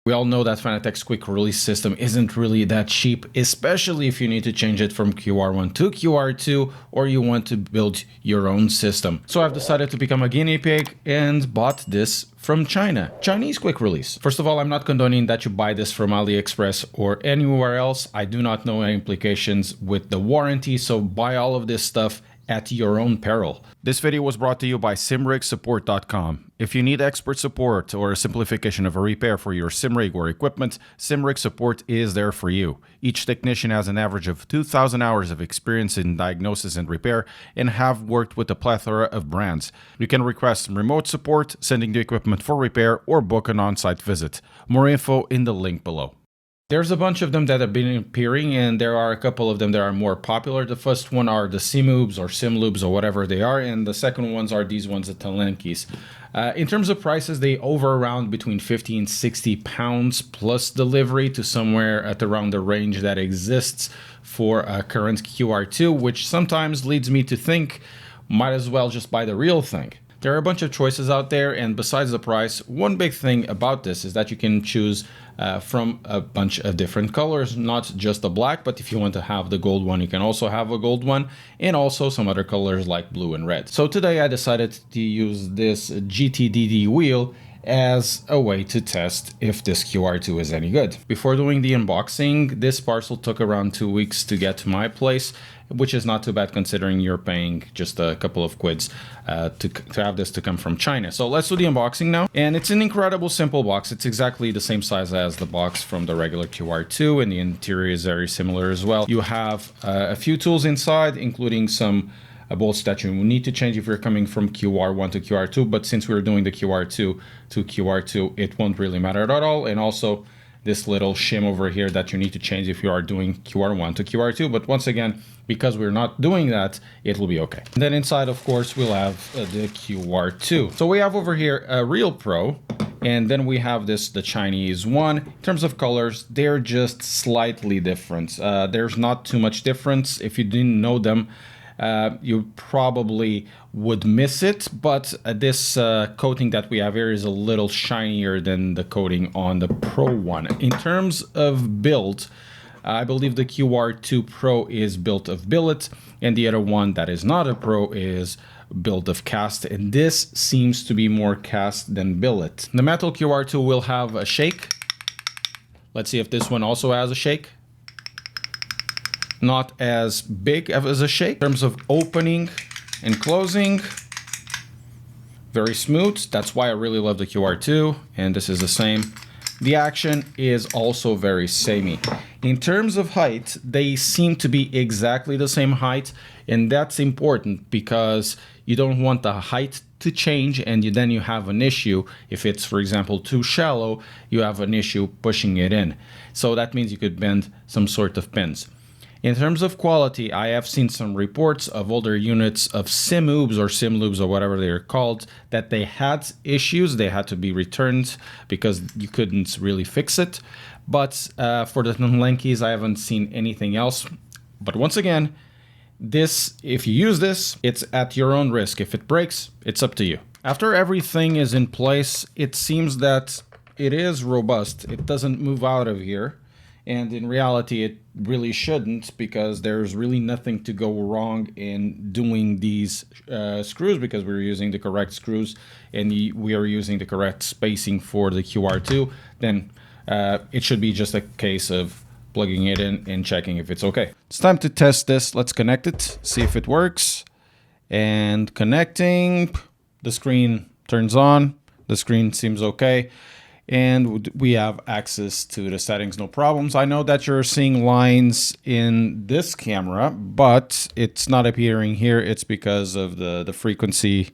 We all know that Fanatec's quick release system isn't really that cheap, especially if you need to change it from QR1 to QR2 or you want to build your own system. So I've decided to become a guinea pig and bought this from China. Chinese quick release. First of all, I'm not condoning that you buy this from AliExpress or anywhere else. I do not know any implications with the warranty, so buy all of this stuff at your own peril. This video was brought to you by simrigsupport.com. If you need expert support or a simplification of a repair for your simrig or equipment, Simrig Support is there for you. Each technician has an average of 2,000 hours of experience in diagnosis and repair and have worked with a plethora of brands. You can request remote support, sending the equipment for repair, or book an on-site visit. More info in the link below. There's a bunch of them that have been appearing, and there are a couple of them that are more popular. The first one are the Simubes or Simlubes or whatever they are, and the second ones are these ones, the Talenkis. In terms of prices, they over around between 50 and 60 pounds plus delivery to somewhere at around the range that exists for a current QR2, which sometimes leads me to think might as well just buy the real thing. There are a bunch of choices out there, and besides the price, one big thing about this is that you can choose from a bunch of different colors, not just the black, but if you want to have the gold one, you can also have a gold one, and also some other colors like blue and red. So today I decided to use this GTDD wheel as a way to test if this QR2 is any good. Before doing the unboxing, this parcel took around 2 weeks to get to my place, which is not too bad considering you're paying just a couple of quids to have this to come from China. So let's do the unboxing now. And it's an incredible simple box. It's exactly the same size as the box from the regular QR2, and the interior is very similar as well. You have a few tools inside, including some bolts that you need to change if you're coming from QR1 to QR2, but since we're doing the QR2 to QR2, it won't really matter at all. And also this little shim over here that you need to change if you are doing QR1 to QR2, but once again, because we're not doing that, it will be okay. And then inside, of course, we'll have the QR2. So we have over here a real Pro, and then we have the Chinese one. In terms of colors, they're just slightly different. There's not too much difference. If you didn't know them, you probably would miss it, but this coating that we have here is a little shinier than the coating on the Pro one. In terms of build, I believe the QR2 Pro is built of billet, and the other one that is not a Pro is built of cast, and this seems to be more cast than billet. The metal QR2 will have a shake. Let's see if this one also has a shake. Not as big as a shake. In terms of opening and closing, very smooth. That's why I really love the QR2, and this is the same. The action is also very samey. In terms of height, they seem to be exactly the same height, and that's important because you don't want the height to change and then you have an issue. If it's, for example, too shallow, you have an issue pushing it in. So that means you could bend some sort of pins. In terms of quality, I have seen some reports of older units of Simubes or Simlubes or whatever they're called that they had issues. They had to be returned because you couldn't really fix it. But for the Talenkis, I haven't seen anything else. But once again, if you use this, it's at your own risk. If it breaks, it's up to you. After everything is in place, it seems that it is robust. It doesn't move out of here. And in reality, it really shouldn't, because there's really nothing to go wrong in doing these screws, because we're using the correct screws and we are using the correct spacing for the QR2. Then it should be just a case of plugging it in and checking if it's okay. It's time to test this. Let's connect it, see if it works. And connecting, the screen turns on. The screen seems okay. And we have access to the settings, no problems. I know that you're seeing lines in this camera, but it's not appearing here. It's because of the frequency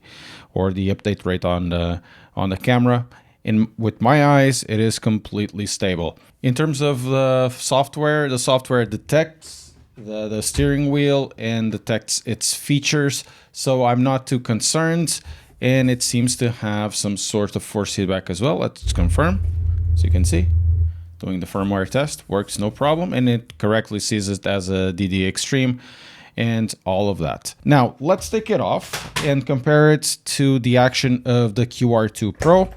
or the update rate on the camera. With my eyes, it is completely stable. In terms of the software detects the steering wheel and detects its features, so I'm not too concerned. And it seems to have some sort of force feedback as well. Let's confirm. So you can see, doing the firmware test, works no problem, and it correctly sees it as a DD Extreme and all of that. Now, let's take it off and compare it to the action of the QR2 Pro.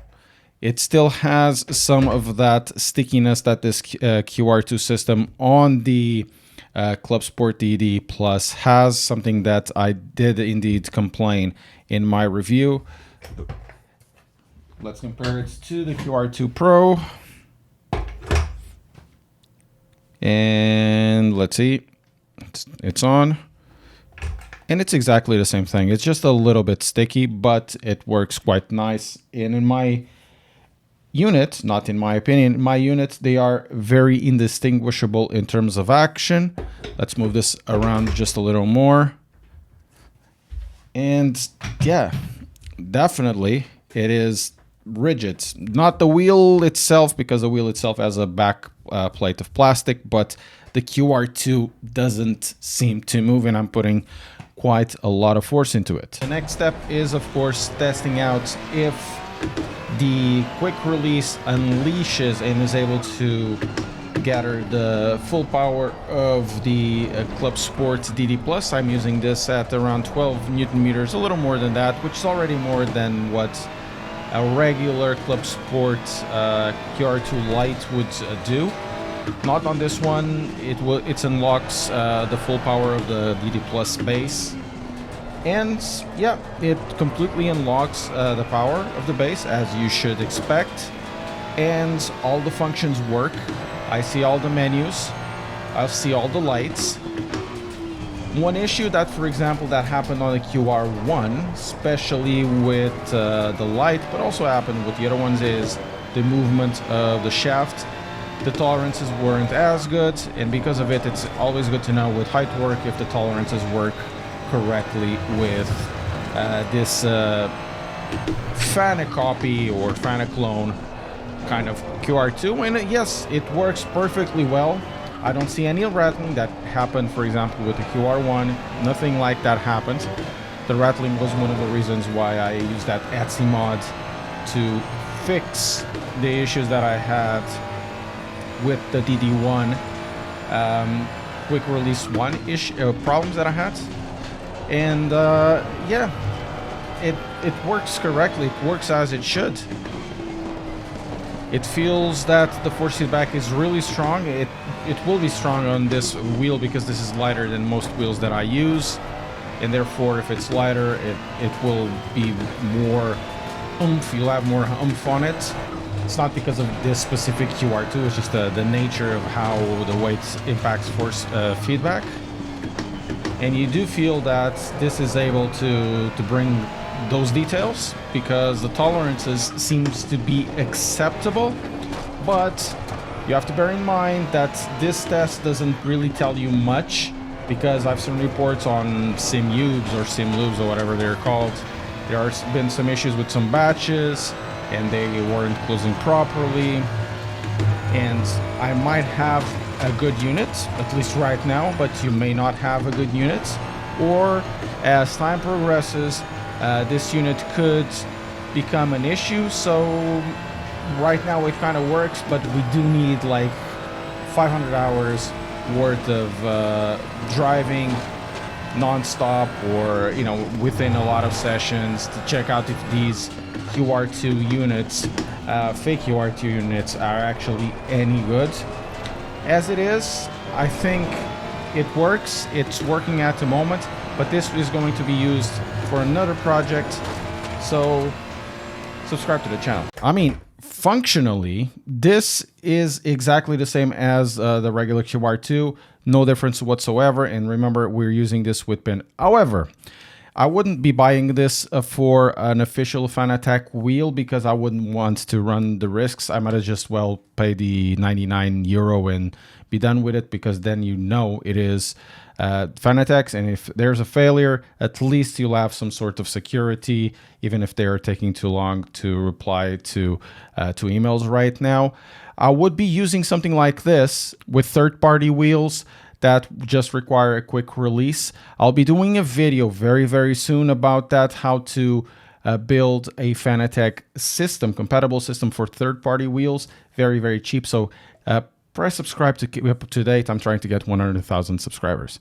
It still has some of that stickiness that this QR2 system on the Club Sport DD Plus has, something that I did indeed complain in my review. Let's compare it to the QR2 Pro. And let's see, it's on. And it's exactly the same thing. It's just a little bit sticky, but it works quite nice. And in my unit, not in my opinion, my unit, they are very indistinguishable in terms of action. Let's move this around just a little more. And yeah, definitely it is rigid. Not the wheel itself, because the wheel itself has a back plate of plastic, but the QR2 doesn't seem to move, and I'm putting quite a lot of force into it. The next step is, of course, testing out if the quick release unleashes and is able to gather the full power of the Club Sport DD Plus. I'm using this at around 12 Newton meters, a little more than that, which is already more than what a regular Club Sport QR2 Lite would do. Not on this one. It unlocks the full power of the DD Plus base, and yeah, it completely unlocks the power of the base, as you should expect, and all the functions work. I see all the menus, I see all the lights. One issue that, for example, that happened on the QR1, especially with the light, but also happened with the other ones, is the movement of the shaft. The tolerances weren't as good, and because of it, it's always good to know with height work if the tolerances work correctly with this Fanacopy or Fanaclone kind of QR2. And yes, it works perfectly well. I don't see any rattling that happened, for example, with the QR1. Nothing like that happened. The rattling was one of the reasons why I used that Etsy mod to fix the issues that I had with the DD1 quick release 1 problems that I had. And yeah, it works correctly. It works as it should. It feels that the force feedback is really strong. It will be strong on this wheel because this is lighter than most wheels that I use, and therefore if it's lighter, it will be more oomph. You'll have more oomph on it. It's not because of this specific QR2, it's just the nature of how the weight impacts force feedback. And you do feel that this is able to bring those details, because the tolerances seems to be acceptable, but you have to bear in mind that this test doesn't really tell you much, because I've seen reports on SimUbes or SimLubes or whatever they're called. There have been some issues with some batches and they weren't closing properly, and I might have a good unit, at least right now, but you may not have a good unit, or as time progresses, this unit could become an issue. So right now it kind of works, but we do need like 500 hours worth of driving non-stop, or within a lot of sessions, to check out if these QR2 units, fake QR2 units, are actually any good. As it is, I think it works. It's working at the moment, but this is going to be used for another project, so subscribe to the channel. I mean, functionally, this is exactly the same as the regular QR2, no difference whatsoever. And remember, we're using this with pin. However, I wouldn't be buying this for an official Fanatec wheel, because I wouldn't want to run the risks. I might as just well pay the €99 and be done with it, because then it is Fanatec's, and if there's a failure, at least you'll have some sort of security, even if they are taking too long to reply to emails right now. I would be using something like this with third-party wheels that just require a quick release. I'll be doing a video very, very soon about that, how to build a Fanatec system, compatible system for third-party wheels, very, very cheap. So press subscribe to keep up to date. I'm trying to get 100,000 subscribers.